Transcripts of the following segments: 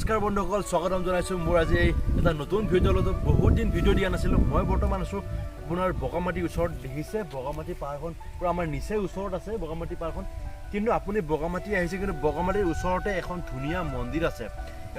নমস্কাৰ বন্ধুসকল, স্বাগতম জনাইছোঁ মোৰ আজি এটা নতুন ভিডিঅ'ত। বহুত দিন ভিডিঅ' দিয়া নাছিলোঁ। মই বৰ্তমান আছোঁ আপোনাৰ বগামাটিৰ ওচৰত। দেখিছে বগামাটি পাহাৰখন পূৰা আমাৰ নিচেই ওচৰত আছে বগামাটি পাহাৰখন। কিন্তু আপুনি বগামাটি আহিছে, কিন্তু বগামাটিৰ ওচৰতে এখন ধুনীয়া মন্দিৰ আছে।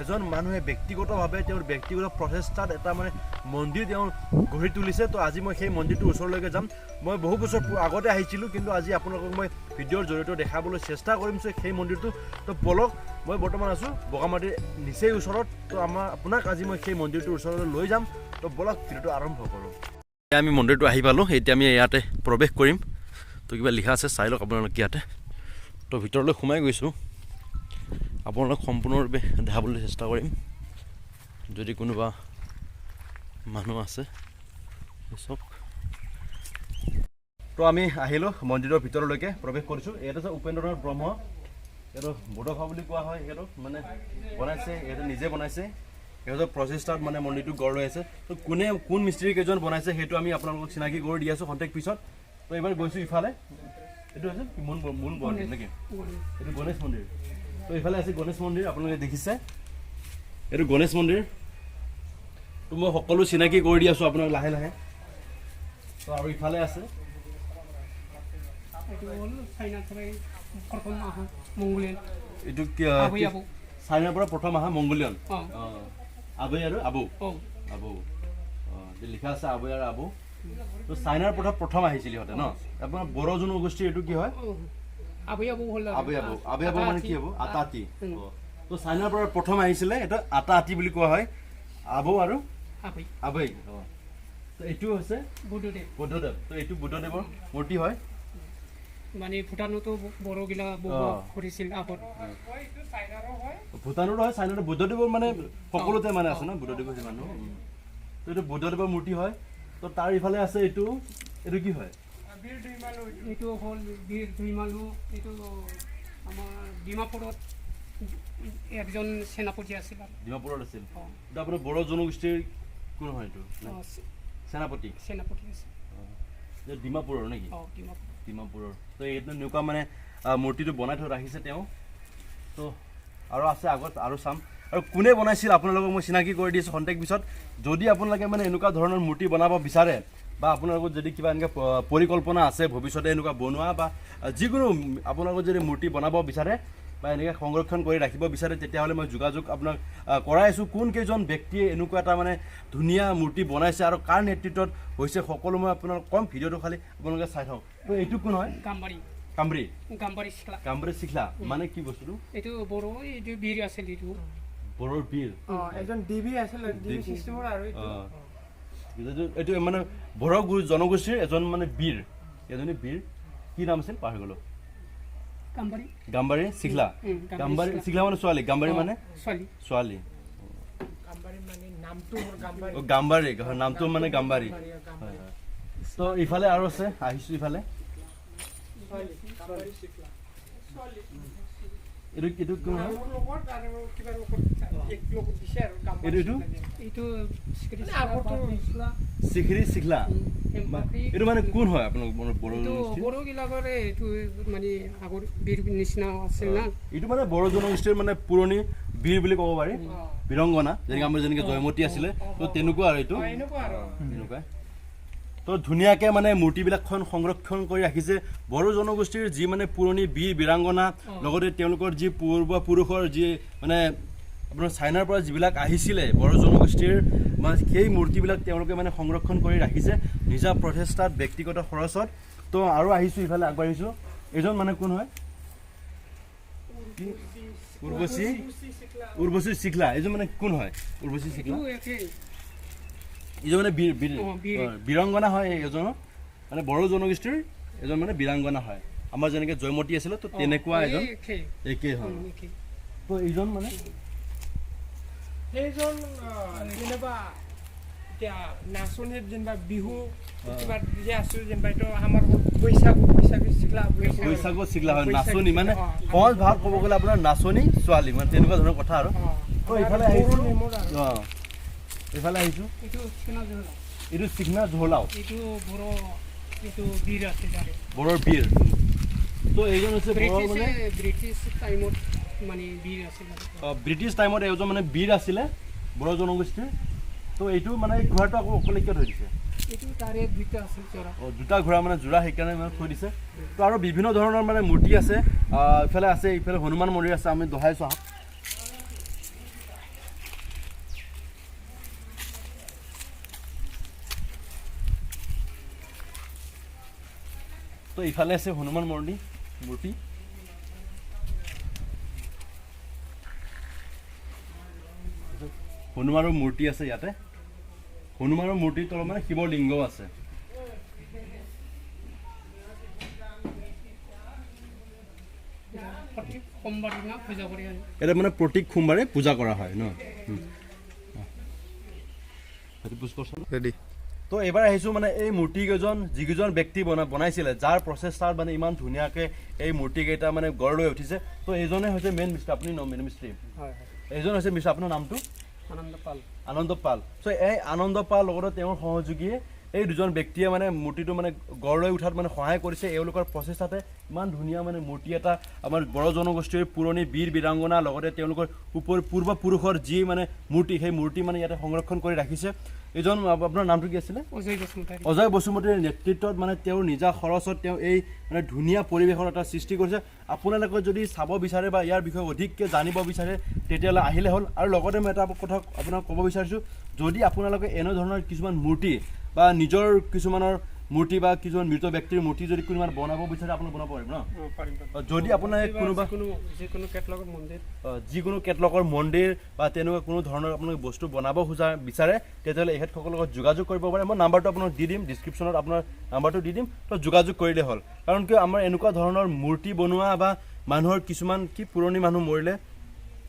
এজন মানুহে ব্যক্তিগতভাৱে তেওঁৰ ব্যক্তিগত প্ৰচেষ্টাত এটা মানে মন্দিৰ তেওঁ গঢ়ি তুলিছে। তো আজি মই সেই মন্দিৰটোৰ ওচৰলৈকে যাম। মই বহু বছৰ আগতে আহিছিলোঁ, কিন্তু আজি আপোনালোকক মই ভিডিঅ'ৰ জৰিয়তে দেখাবলৈ চেষ্টা কৰিম সেই মন্দিৰটো। তো বলক, মই বৰ্তমান আছোঁ বগামাটিৰ নিচেই ওচৰত। তো আপোনাক আজি মই সেই মন্দিৰটোৰ ওচৰলৈ লৈ যাম। তো বলক ভিডিঅ'টো আৰম্ভ কৰোঁ। এতিয়া আমি মন্দিৰটো আহি পালোঁ, এতিয়া আমি ইয়াতে প্ৰৱেশ কৰিম। তো কিবা লিখা আছে চাই লওক আপোনালোকে ইয়াতে। তো ভিতৰলৈ সোমাই গৈছোঁ, আপোনালোক সম্পূৰ্ণৰূপে দেখাবলৈ চেষ্টা কৰিম যদি কোনোবা মানুহ আছে চাওক। তো আমি আহিলোঁ মন্দিৰৰ ভিতৰলৈকে প্ৰৱেশ কৰিছোঁ। ইয়াত আছে উপেন্দ্ৰনাথ ব্ৰহ্ম, এইটো বডোফা বুলি কোৱা হয়। সেইটো মানে বনাইছে, এইটো নিজে বনাইছে। সিহঁতৰ প্ৰচেষ্টাত মানে মন্দিৰটো গঢ় লৈ আছে। তো কোন মিস্ত্ৰী কেইজন বনাইছে সেইটো আমি আপোনালোকক চিনাকি কৰি দি আছোঁ খন্তেক পিছত। তো এইবাৰ গৈছোঁ ইফালে, এইটো হৈছে মূল মন্দিৰ নেকি, এইটো গণেশ মন্দিৰ। তো ইফালে আছে গণেশ মন্দিৰ, আপোনালোকে দেখিছে এইটো গণেশ মন্দিৰ। তো মই সকলো চিনাকি কৰি দি আছোঁ আপোনাক লাহে লাহে। তো আৰু ইফালে আছে এইটো চাইনাৰ পৰা প্ৰথম অহা মংগোলিয়ন আবৈ আৰু আবু আবু লিখা আছে আবৈ আৰু আবু। তো চাইনাৰ পৰা প্ৰথম আহিছিল সিহঁতে ন। আপোনাৰ বড়ো জনগোষ্ঠীৰ এইটো কি হয়? আবৈ আবু মানে কি হ'ব? আটা আতি। তো চাইনাৰ পৰা প্ৰথম আহিছিলে, এইটো আটা আতি বুলি কোৱা হয়। আবু আৰু আবৈ। তো এইটো হৈছে বুদ্ধদেৱ। তো এইটো বুদ্ধদেৱৰ মূৰ্তি হয়। মানে ভূটানতো বড়োগিলা কৰিছিল আগত। ভূটানৰো হয়, চাইনাৰো। বুদ্ধদেৱৰ মানে সকলোতে মানে আছে ন বুদ্ধদেৱৰ মানুহ। তো এইটো বুদ্ধদেৱৰ মূৰ্তি হয়। তো তাৰ ইফালে আছে এইটো কি হয়? এইটো হ'ল বীৰ দুইমালু। এইটো আমাৰ ডিমাপুৰত একজন সেনাপতি আছিল। ডিমাপুৰত আছিল। এইটো আপোনাৰ বড়ো জনগোষ্ঠীৰ কোন হয়? এইটো সেনাপতি আছিল ডিমাপুৰৰ নেকি? ডিমাপুৰৰ। তো এইটো এনেকুৱা মানে মূৰ্তিটো বনাই থৈ ৰাখিছে তেওঁ। তো আৰু আছে আগত আৰু চাম। আৰু কোনে বনাইছিল আপোনালোকক মই চিনাকি কৰি দিছোঁ খন্তেক পিছত। যদি আপোনালোকে মানে এনেকুৱা ধৰণৰ মূৰ্তি বনাব বিচাৰে বা আপোনালোকৰ যদি কিবা এনেকৈ পৰিকল্পনা আছে ভৱিষ্যতে এনেকুৱা বনোৱা বা যিকোনো আপোনালোকৰ যদি মূৰ্তি বনাব বিচাৰে বা এনেকৈ সংৰক্ষণ কৰি ৰাখিব বিচাৰে, তেতিয়াহ'লে মই যোগাযোগ আপোনাক কৰাই আছোঁ। কোনকেইজন ব্যক্তিয়ে এনেকুৱা এটা মানে ধুনীয়া মূৰ্তি বনাইছে আৰু কাৰ নেতৃত্বত হৈছে সকলো মই আপোনালোক কম। ভিডিঅ'টো খালি আপোনালোকে চাই থাকক। তো এইটো কোন হয়? কামৰী চিখলা মানে কি বস্তুটো? এইটো বড়ো, এইটো বীৰ আছিল। এইটো বড়োৰ বীৰ, এজন ডিবি আছিল। ডিবি চিষ্টেমৰ আৰু এইটো মানে বড়ো জনগোষ্ঠীৰ এজন মানে বীৰ, এজনী বীৰ। কি নাম আছিল পাহৰি গ'লো। গাম্বাৰী চিখলা। গাম্বাৰী চিখলা মানে ছোৱালী, গাম্বাৰী মানে ছোৱালী। গাম্বাৰী নামটো মানে গাম্বাৰী। তো ইফালে আৰু আছে, আহিছোঁ ইফালে। এইটো কোন হয়? চিখৰি চিখলা। এইটো মানে কোন হয় আপোনালোক বড়ো বিলাকৰ? এইটো মানে আগৰ বীৰ নিচিনা আছিল না। এইটো মানে বড়ো জনগোষ্ঠীৰ মানে পুৰণি বীৰ বুলি ক'ব পাৰি, বীৰংগনা। যেনেকৈ আমাৰ যেনেকৈ জয়মতী আছিলে, তো তেনেকুৱা আৰু এইটো তেনেকুৱা। তো ধুনীয়াকৈ মানে মূৰ্তিবিলাকখন সংৰক্ষণ কৰি ৰাখিছে বড়ো জনগোষ্ঠীৰ যি মানে পুৰণি বীৰ বীৰাংগনা, লগতে তেওঁলোকৰ যি পূৰ্বপুৰুষৰ যি মানে আপোনাৰ চাইনাৰ পৰা যিবিলাক আহিছিলে বড়ো জনগোষ্ঠীৰ, মানে সেই মূৰ্তিবিলাক তেওঁলোকে মানে সংৰক্ষণ কৰি ৰাখিছে নিজা প্ৰচেষ্টাত, ব্যক্তিগত খৰচত। তো আৰু আহিছোঁ ইফালে আগবাঢ়িছোঁ। এইজন মানে কোন হয়? উৰ্বশী চিখলা। এইজন মানে কোন হয়? উৰ্বশী চিখলা এইজন মানে বীৰাংগনা হয়। এজনৰ মানে বড়ো জনগোষ্ঠীৰ এজন মানে বীৰাংগনা হয়। আমাৰ যেনেকৈ জয়মতী আছিলে, তো তেনেকুৱা এজন একেই হয়। তো এইজন মানে সেইজন যেনিবা এতিয়া নাচনীত যেনিবা বিহু কিবা যে আছোঁ যেনিবা এইটো আমাৰ বৈশাগু চিখলা হয়। নাচনী মানে সহজ ভাষাত ক'ব গ'লে আপোনাৰ নাচনী ছোৱালী, মানে তেনেকুৱা ধৰণৰ কথা আৰু। তো ইফালে আহিছোঁ, এইফালে আহিছোঁ। এইটো চিকনা জহলাও, বড়োৰ বীৰ। তো এইজন হৈছে বড়োৰ মানে ব্ৰিটিছ টাইমত মানে বীৰ আছিল ব্ৰিটিছ টাইমত এজন মানে বীৰ আছিলে বড়ো জনগোষ্ঠীৰ তো এইটো মানে ঘোঁৰাটো আকৌ অকলে কিয় থৈ দিছে এইটো তাৰে দুটা আছিল জোৰা দুটা ঘোঁৰা মানে জোৰা সেইকাৰণে মানে থৈ দিছে তো আৰু বিভিন্ন ধৰণৰ মানে মূৰ্তি আছে ইফালে আছে ইফালে হনুমান মন্দিৰ আছে আমি দেখাইছোঁ আহক তো ইফালে আছে হনুমান মন্দিৰ মূৰ্তি হনুমানৰ মূৰ্তি আছে ইয়াতে হনুমানৰ মূৰ্তিৰ তলত মানে শিৱৰ লিংগও আছে প্ৰত্যেক সোমবাৰ দিনা পূজা কৰি এটা মানে প্ৰত্যেক সোমবাৰে পূজা কৰা হয় ন ৰেডি তো এইবাৰ আহিছোঁ মানে এই মূৰ্তিকেইজন যিকেইজন ব্যক্তি বনাইছিলে যাৰ প্ৰচেষ্টাত মানে ইমান ধুনীয়াকৈ এই মূৰ্তিকেইটা মানে গঢ় লৈ উঠিছে তো এইজনে হৈছে মেইন মিস্ত্ৰী আপুনি মেইন মিস্ত্ৰী হয় এইজন হৈছে মিস্ত্ৰী আপোনাৰ নামটো আনন্দ পাল চ' এই আনন্দ পাল লগতে তেওঁৰ সহযোগীয়ে এই দুজন ব্যক্তিয়ে মানে মূৰ্তিটো মানে গঢ় লৈ উঠাত মানে সহায় কৰিছে এওঁলোকৰ প্ৰচেষ্টাতে ইমান ধুনীয়া মানে মূৰ্তি এটা আমাৰ বড়ো জনগোষ্ঠীৰ পুৰণি বীৰ বীৰাংগনা লগতে তেওঁলোকৰ পূৰ্বপুৰুষৰ যি মানে মূৰ্তি সেই মূৰ্তি মানে ইয়াতে সংৰক্ষণ কৰি ৰাখিছে এইজন আপোনাৰ নামটো কি আছিলে অজয় বসুমতীৰ নেতৃত্বত মানে তেওঁৰ নিজা খৰচত তেওঁ এই মানে ধুনীয়া পৰিৱেশৰ এটা সৃষ্টি কৰিছে আপোনালোকে যদি চাব বিচাৰে বা ইয়াৰ বিষয়ে অধিককৈ জানিব বিচাৰে তেতিয়াহ'লে আহিলে হ'ল আৰু লগতে মই এটা কথা আপোনাক ক'ব বিচাৰিছোঁ যদি আপোনালোকে এনেধৰণৰ কিছুমান মূৰ্তি বা নিজৰ কিছুমানৰ মূৰ্তি বা কিছুমান মৃত ব্যক্তিৰ মূৰ্তি যদি কোনোবা বনাব বিচাৰে আপোনাক বনাব পাৰিব ন যদি আপোনাৰ কোনোবা যিকোনো কেটলকৰ মন্দিৰ বা তেনেকুৱা কোনো ধৰণৰ আপোনালোকে বস্তু বনাব বিচাৰে তেতিয়াহ'লে এখেতসকলৰ লগত যোগাযোগ কৰিব পাৰে মই নাম্বাৰটো আপোনাক দি দিম ডিছক্ৰিপশ্যনত আপোনাৰ নাম্বাৰটো দি দিম তো যোগাযোগ কৰিলে হ'ল কাৰণ কিয় আমাৰ এনেকুৱা ধৰণৰ মূৰ্তি বনোৱা বা মানুহৰ কিছুমান কি পুৰণি মানুহ মৰিলে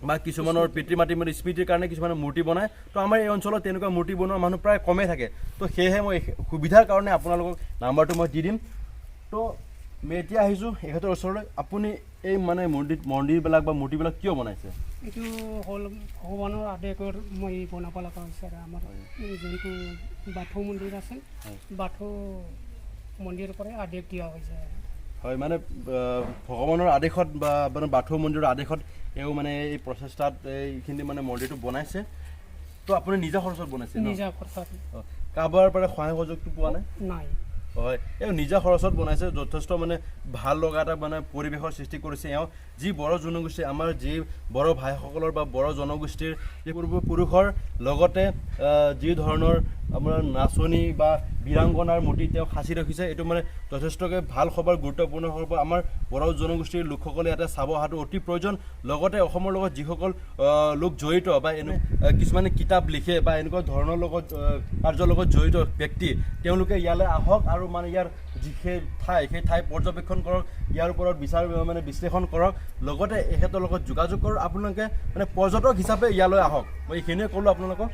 বা কিছুমানৰ পিতৃ মাতৃ মানে স্মৃতিৰ কাৰণে কিছুমানে মূৰ্তি বনায় তো আমাৰ এই অঞ্চলত তেনেকুৱা মূৰ্তি বনোৱা মানুহ প্ৰায় কমেই থাকে তো সেয়েহে মই সুবিধাৰ কাৰণে আপোনালোকক নাম্বাৰটো মই দি দিম তো মই এতিয়া আহিছোঁ এখেতৰ ওচৰলৈ আপুনি এই মানে মন্দিৰবিলাক বা মূৰ্তিবিলাক কিয় বনাইছে এইটো হ'ল ভগৱানৰ আদেশৰ মই বনাব লগা হৈছে আৰু আমাৰ যোনটো বাথৌ মন্দিৰ আছে বাথৌ মন্দিৰৰ পৰাই আদেশ দিয়া হৈছে হয় মানে ভগৱানৰ আদেশত বা মানে বাথৌ মন্দিৰৰ আদেশত এও মানে এই প্ৰচেষ্টাত এইখিনি মানে মন্দিৰটো বনাইছে তো আপুনি নিজা খৰচত বনাইছে নিজা খৰচত কাৰোবাৰ পৰা সহায় সহযোগটো পোৱা নাই হয় এওঁ নিজা খৰচত বনাইছে যথেষ্ট মানে ভাল লগা এটা মানে পৰিৱেশৰ সৃষ্টি কৰিছে এওঁ যি বড়ো জনগোষ্ঠী আমাৰ যি বড়ো ভাইসকলৰ বা বড়ো জনগোষ্ঠীৰ যি পূৰ্বপুৰুষৰ লগতে যি ধৰণৰ আমাৰ নাচনী বা বীৰাংগনাৰ মূৰ্তি তেওঁ সাঁচি ৰাখিছে এইটো মানে যথেষ্টকৈ ভাল খবৰ গুৰুত্বপূৰ্ণ খবৰ আমাৰ বড়ো জনগোষ্ঠীৰ লোকসকলে ইয়াতে চাব অহাটো অতি প্ৰয়োজন লগতে অসমৰ লগত যিসকল লোক জড়িত বা কিছুমানে কিতাপ লিখে বা এনেকুৱা ধৰণৰ লগত কাৰ্যৰ লগত জড়িত ব্যক্তি তেওঁলোকে ইয়ালৈ আহক আৰু মানে ইয়াৰ যি সেই ঠাই পৰ্যবেক্ষণ কৰক ইয়াৰ ওপৰত মানে বিশ্লেষণ কৰক লগতে এখেতৰ লগত যোগাযোগ কৰক আপোনালোকে মানে পৰ্যটক হিচাপে ইয়ালৈ আহক মই এইখিনিয়ে ক'লোঁ আপোনালোকক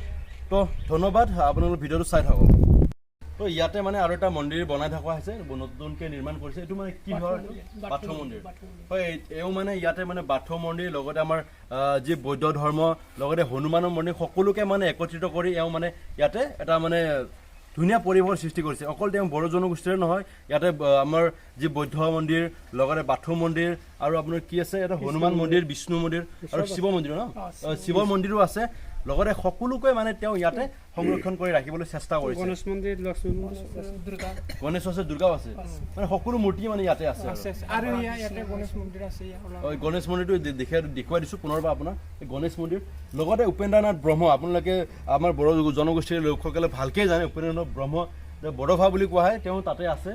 তো ধন্যবাদ আপোনালোকে ভিডিঅ'টো চাই থাকক তো ইয়াতে মানে আৰু এটা মন্দিৰ বনাই থকা হৈছে নতুনকৈ নিৰ্মাণ কৰিছে এইটো মানে কি হয় বাথৌ মন্দিৰ হয় এওঁ মানে ইয়াতে মানে বাথৌ মন্দিৰ লগতে আমাৰ যি বৌদ্ধ ধৰ্ম লগতে হনুমানৰ মন্দিৰ সকলোকে মানে একত্ৰিত কৰি এওঁ মানে ইয়াতে এটা মানে ধুনীয়া পৰিৱেশৰ সৃষ্টি কৰিছে অকল তেওঁ বড়ো জনগোষ্ঠীৰে নহয় ইয়াতে আমাৰ যি বৌদ্ধ মন্দিৰ লগতে বাথৌ মন্দিৰ আৰু আপোনাৰ কি আছে এটা হনুমান মন্দিৰ বিষ্ণু মন্দিৰ আৰু শিৱ মন্দিৰ ন শিৱ মন্দিৰো আছে লগতে সকলোকে মানে তেওঁ ইয়াতে সংৰক্ষণ কৰি ৰাখিবলৈ চেষ্টা কৰিছে গণেশ মন্দিৰ লক্ষ্মী দুৰ্গা গণেশ আছে দুৰ্গাও আছে মানে সকলো মূৰ্তি মানে ইয়াতে আছে আৰু ইয়াতে গণেশ মন্দিৰ আছে গণেশ মন্দিৰটো দেখুৱাই দিছোঁ পুনৰবাৰ আপোনাক এই গণেশ মন্দিৰ লগতে উপেন্দ্ৰনাথ ব্ৰহ্ম আপোনালোকে আমাৰ বড়ো জনগোষ্ঠীৰ লোকসকলে ভালকৈ জানে উপেন্দ্ৰনাথ ব্ৰহ্ম বড়োভা বুলি কোৱা হয় তেওঁ তাতে আছে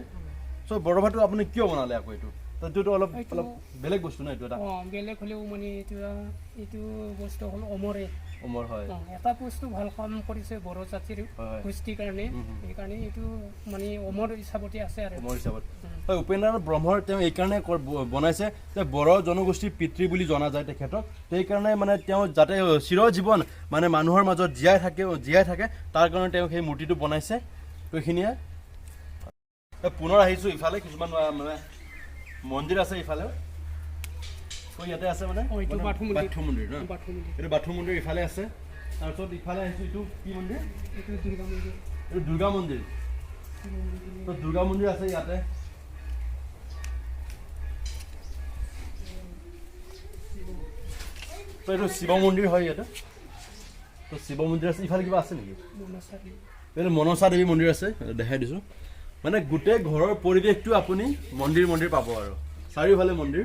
চ' বড়োভাটো আপুনি কিয় বনালে আকৌ এইটো অলপ বেলেগ বস্তু ন এইটো এটা বেলেগ হ'লেও মানে এইটো বস্তু হ'ল অমৰ হয় এটা বস্তু ভাল কাম কৰিছে বড়ো জাতিৰ গোষ্ঠীৰ কাৰণে সেইকাৰণে এইটো মানে অমৰ হিচাপতে আছে আৰু অমৰ হিচাপত হয় উপেন্দ্ৰনাথ ব্ৰহ্মৰ তেওঁ এইকাৰণে বনাইছে যে বড়ো জনগোষ্ঠীৰ পিতৃ বুলি জনা যায় তেখেতক সেইকাৰণে মানে তেওঁ যাতে চিৰজীৱন মানে মানুহৰ মাজত জীয়াই থাকে তাৰ কাৰণে তেওঁ সেই মূৰ্তিটো বনাইছে তো এইখিনিয়ে পুনৰ আহিছোঁ ইফালে কিছুমান মানে মন্দিৰ আছে ইফালে ইয়াতে আছে মানে বাথৌ মন্দিৰ ন এইটো বাথৌ মন্দিৰ ইফালে আছে তাৰপিছত ইফালে আহিছোঁ এইটো কি মন্দিৰ এইটো দুৰ্গা মন্দিৰ তো দুৰ্গা মন্দিৰ আছে ইয়াতে এইটো শিৱ মন্দিৰ হয় ইয়াতে তো শিৱ মন্দিৰ আছে ইফালে কিবা আছে নেকি এইটো মনসা দেৱী মন্দিৰ আছে দেখাই দিছোঁ মানে গোটেই ঘৰৰ পৰিৱেশটো আপুনি মন্দিৰ পাব আৰু চাৰিওফালে মন্দিৰ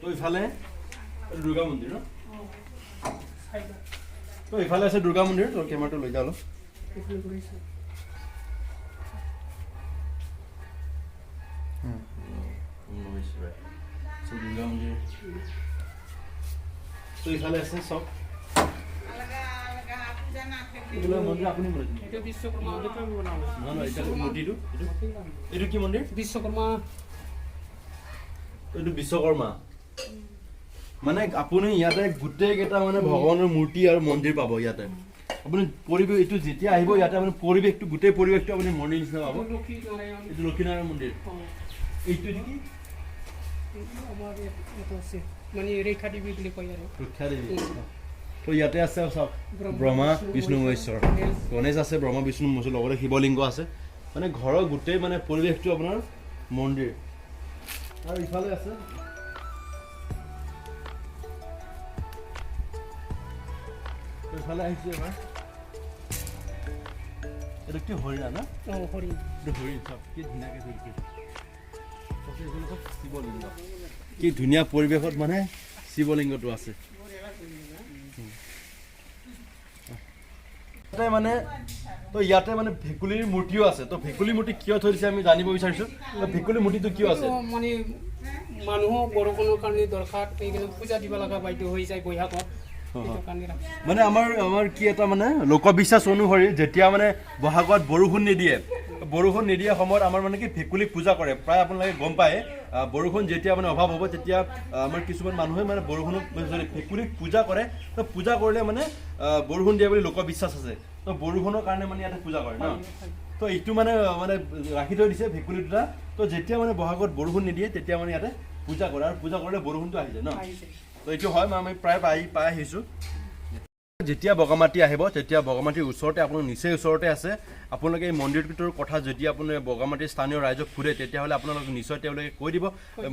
তো ইফালে দুৰ্গা মন্দিৰ ন তো ইফালে আছে দুৰ্গা মন্দিৰ তোৰ কেমেৰাটো লৈ যা অলপ দুৰ্গা মন্দিৰ তো ইফালে আছে চব মন্দিৰ আপুনি মূৰ্তিটো এইটো কি মন্দিৰ বিশ্বকৰ্মা এইটো বিশ্বকৰ্মা মানে আপুনি ইয়াতে গোটেইকেইটা মানে ভগৱানৰ মূৰ্তি আৰু মন্দিৰ পাব ইয়াতে আপুনি পৰিৱেশ এইটো যেতিয়া আহিব ইয়াতে আপুনি পৰিৱেশটো গোটেই পৰিৱেশটো আপুনি মন্দিৰ নিচিনা পাব এইটো লক্ষীনাৰায়ণ মন্দিৰ এইটো নেকি মানে ৰেখা দেৱী বুলি কয় আৰু ৰক্ষা দেৱী তো ইয়াতে আছে চব ব্ৰহ্মা বিষ্ণু মহেশ্বৰ গণেশ আছে ব্ৰহ্মা বিষ্ণু মহেশ্বৰ লগতে শিৱলিংগ আছে মানে ঘৰৰ গোটেই মানে পৰিৱেশটো আপোনাৰ মন্দিৰ আৰু ইফালে আছে ইফালে আহিছোঁ এবাৰ এইটো কি হৰিণা না হৰিণ এইটো হৰিণ চব কি ধুনীয়াকৈ ধৰিছে শিৱলিংগ কি ধুনীয়া পৰিৱেশত মানে শিৱলিংগটো আছে মানে তো ইয়াতে মানে ভেকুলীৰ মূৰ্তিও আছে তো ভেকুলীৰ মূৰ্তি কিয় থৈ দিছে আমি জানিব বিচাৰিছোঁ তো ভেকুলীৰ মূৰ্তিটো কিয় আছে মানে মানুহক বৰষুণৰ কাৰণে দৰকাৰ এইকাৰণে পূজা দিব লগা বাধ্য হৈ যায় বৈহাগত মানে আমাৰ কি এটা মানে লোকবিশ্বাস অনুসৰি যেতিয়া মানে বহাগত বৰষুণ নিদিয়ে সময়ত আমাৰ মানে কি ভেকুলীক পূজা কৰে প্ৰায় আপোনালোকে গম পায় বৰষুণ যেতিয়া মানে অভাৱ হ'ব তেতিয়া আমাৰ কিছুমান মানুহে মানে বৰষুণক ভেকুলীক পূজা কৰে তো পূজা কৰিলে মানে বৰষুণ দিয়ে বুলি লোকবিশ্বাস আছে তো বৰষুণৰ কাৰণে মানে ইয়াতে পূজা কৰে ন তো এইটো মানে ৰাখি থৈ দিছে ভেকুলী দুটা তো যেতিয়া মানে বহাগত বৰষুণ নিদিয়ে তেতিয়া মানে ইয়াতে পূজা কৰে আৰু পূজা কৰিলে বৰষুণটো আহি যায় ন তো এইটো হয় আমি প্ৰায় পাই আহিছোঁ যেতিয়া বগামাটি আহিব তেতিয়া বগামাটিৰ ওচৰতে আপোনাৰ নিচেই ওচৰতে আছে আপোনালোকে এই মন্দিৰটোৰ কথা যদি আপুনি বগামাটিৰ স্থানীয় ৰাইজক সোধে তেতিয়াহ'লে আপোনালোকে নিশ্চয় তেওঁলোকে কৈ দিব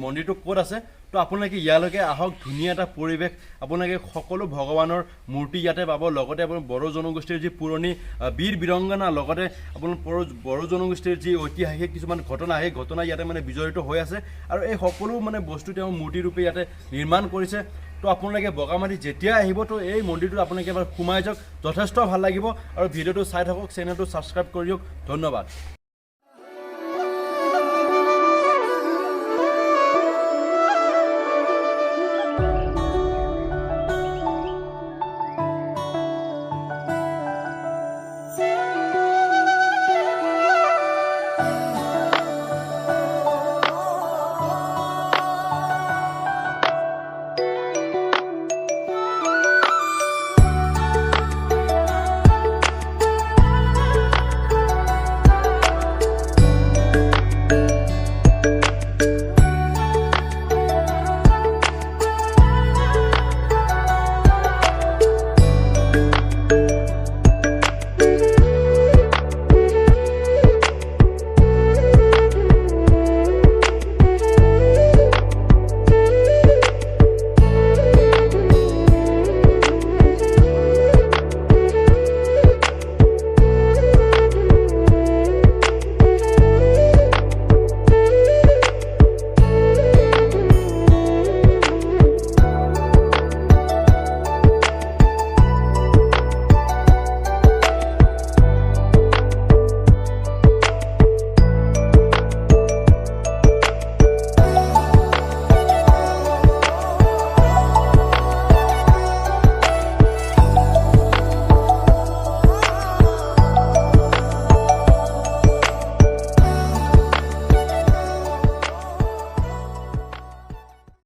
মন্দিৰটো ক'ত আছে তো আপোনালোকে ইয়ালৈকে আহক ধুনীয়া এটা পৰিৱেশ আপোনালোকে সকলো ভগৱানৰ মূৰ্তি ইয়াতে পাব লগতে আপোনাৰ বড়ো জনগোষ্ঠীৰ যি পুৰণি বীৰ বীৰংগনা লগতে আপোনাৰ বড়ো জনগোষ্ঠীৰ যি ঐতিহাসিক কিছুমান ঘটনা সেই ঘটনা ইয়াতে মানে বিজড়িত হৈ আছে আৰু এই সকলো মানে বস্তু তেওঁ মূৰ্তিৰূপে ইয়াতে নিৰ্মাণ কৰিছে তো আপোনালোকে বগামাটি যেতিয়া আহিব তো এই মন্দিৰটোত আপোনালোকে এবাৰ সোমাই যাওক যথেষ্ট ভাল লাগিব আৰু ভিডিঅ'টো চাই থাকক চেনেলটো ছাবস্ক্ৰাইব কৰি দিয়ক ধন্যবাদ